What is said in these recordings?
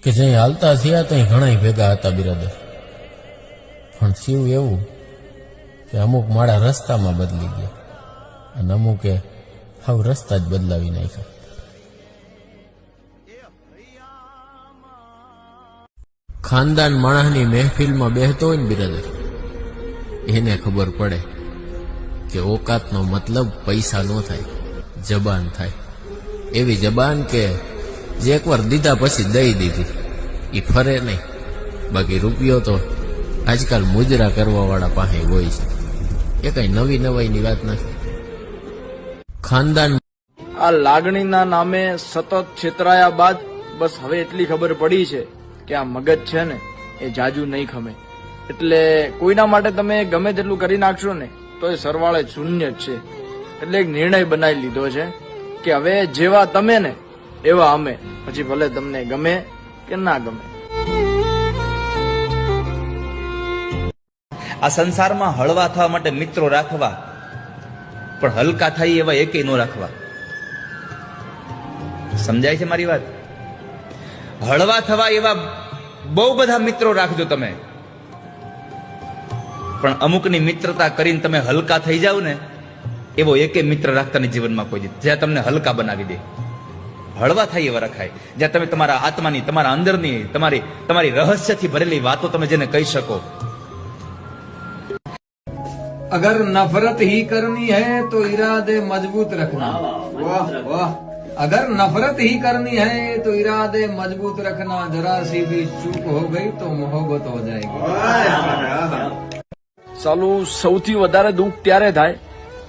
કે જઈ હાલતા થયા તો ઘણા ભેગા હતા બિરાદર, પણ થયું એવું કે અમુક માળા રસ્તામાં બદલી ગયા અને અમુકે હાવ રસ્તા જ બદલાવી નાખ્યા. ખાનદાન માણસની મહેફિલમાં બેહતો હોય ને બિરાદર, એને ખબર પડે કે ઓકાતનો મતલબ પૈસા ન થાય, જબાન થાય. એવી જબાન કે જે એકવાર દીધા પછી દઈ દીધી એ ફરે નહીં. બાકી રૂપિયો તો આજકાલ મુજરા કરવા વાળા પાસે હોય છે. એ કઈ નવી નવાઈની વાત નથી. ખાનદાન આ લાગણીના નામે સતત છેતરાયા બાદ બસ હવે એટલી ખબર પડી છે કે આ મગજ છે ને એ જાજુ નહીં ખમે. એટલે કોઈના માટે તમે ગમે તેટલું કરી નાખશો ને તો એ સરવાળે શૂન્ય જ છે. એટલે એક નિર્ણય બનાવી લીધો છે કે હવે જેવા તમે ને એવા અમે, પછી ભલે તમને ગમે કે ના ગમે. આ સંસારમાં હળવા થવા માટે મિત્રો રાખવા, પણ હલકા થાય એવા એકેય ન રાખવા. સમજાય છે મારી વાત? હળવા થવા એવા બહુ બધા મિત્રો રાખજો તમે, પણ અમુકની મિત્રતા કરીને તમે હલકા થઈ જાવ ને એવો એકે મિત્ર રાખતા નહીં જીવનમાં કોઈ દી, જ્યાં તમને હલકા બનાવી દે. હળવા થાય એવા રખાય, જ્યાં તમે તમારા આત્માની, તમારા અંદરની, તમારી રહસ્યથી ભરેલી વાતો તમે જેને કહી શકો. अगर नफरत ही करनी है तो इरादे मजबूत रखना. वाह वाह. अगर नफरत ही करनी है तो इरादे मजबूत रखना. जरा सी भी चूक हो गई तो मोहब्बत हो जाएगी. સાલું સૌથી વધારે દુઃખ ત્યારે થાય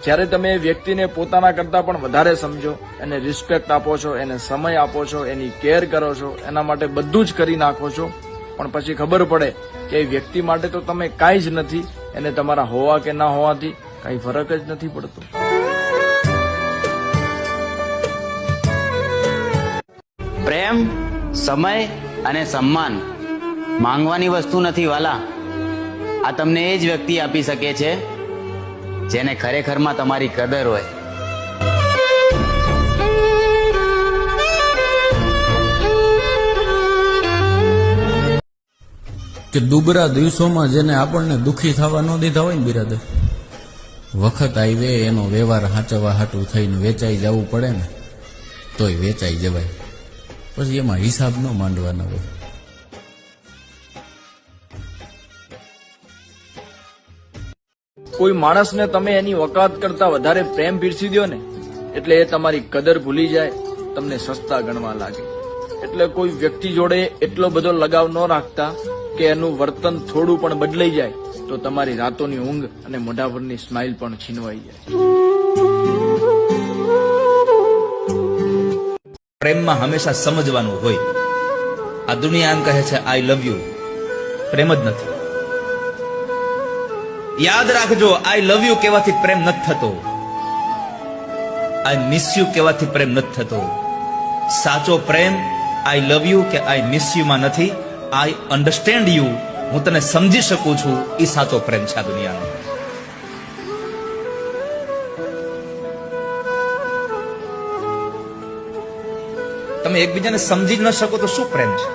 જ્યારે તમે એ વ્યક્તિને પોતાના કરતા પણ વધારે સમજો, એને રિસ્પેક્ટ આપો છો, એને સમય આપો છો, એની કેર કરો છો, એના માટે બધું જ કરી નાખો છો, પણ પછી ખબર પડે કે એ વ્યક્તિ માટે તો તમે કાંઈ જ નથી. એને તમારા હોવા કે ના હોવાથી કાંઈ ફરક જ નથી પડતો. પ્રેમ, સમય અને સન્માન માંગવાની વસ્તુ નથી વાલા. આ તમને એ જ વ્યક્તિ આપી શકે છે જેને ખરેખરમાં તમારી કદર હોય. કે દુબરા દિવસોમાં જેને આપણને દુઃખી થવા ન દીધા હોય ને બિરાદર, વખત આવી એનો વ્યવહાર હાચવા હાટું થઈને વેચાઈ જવું પડે ને તોય વેચાઈ જવાય. પછી એમાં હિસાબ ન માંડવાના હોય. કોઈ માણસને તમે એની વકાત કરતા વધારે પ્રેમ પીરસી દો ને એટલે એ તમારી કદર ભૂલી જાય, તમને સસ્તા ગણવા લાગે. એટલે કોઈ વ્યક્તિ જોડે એટલો બધો લગાવ ન રાખતા કે એનું વર્તન થોડું પણ બદલાઈ જાય તો તમારી રાતોની ઊંઘ અને મોઢા પરની સ્માઇલ પણ છીનવાઈ જાય. પ્રેમમાં હંમેશા સમજવાનું હોય. આ દુનિયા એમ કહે છે આઈ લવ યુ, પ્રેમ જ નથી. યાદ રાખજો, આઈ લવ યુ કહેવાથી પ્રેમ નથી થતો. આઈ મિસ યુ કહેવાથી પ્રેમ નથી થતો. સાચો પ્રેમ આઈ લવ યુ કે આઈ મિસ યુ માં નથી. આઈ અન્ડરસ્ટેન્ડ યુ, હું તને સમજી શકું છું, એ સાચો પ્રેમ છે આ દુનિયાનો. તમે એકબીજાને સમજી ન શકો તો શું પ્રેમ છે?